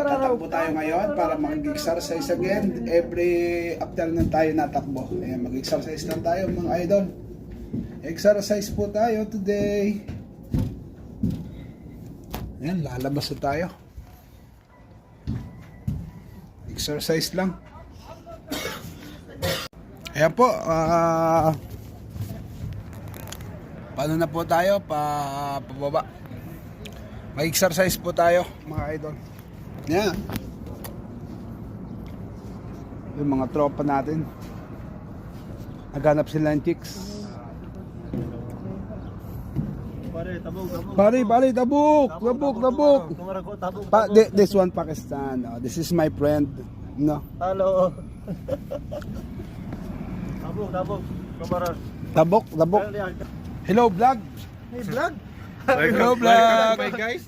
Tatakbo tayo ngayon para mag-exercise again every afternoon tayo natakbo. Ayan, mag-exercise lang tayo mga idol. Exercise po tayo today. Ayan, lalabas na tayo. Exercise lang. Ayan po, paano na po tayo? Pababa. Mag-exercise po tayo, mga idol. Ayan. Yung mga tropa natin. Naghanap sila ng chicks. Pare, tabuk. This one Pakistan. Oh, this is my friend. No. Hello. Tabuk. Tabuk. Hello vlog. Hey vlog. Hello vlog. Bye guys.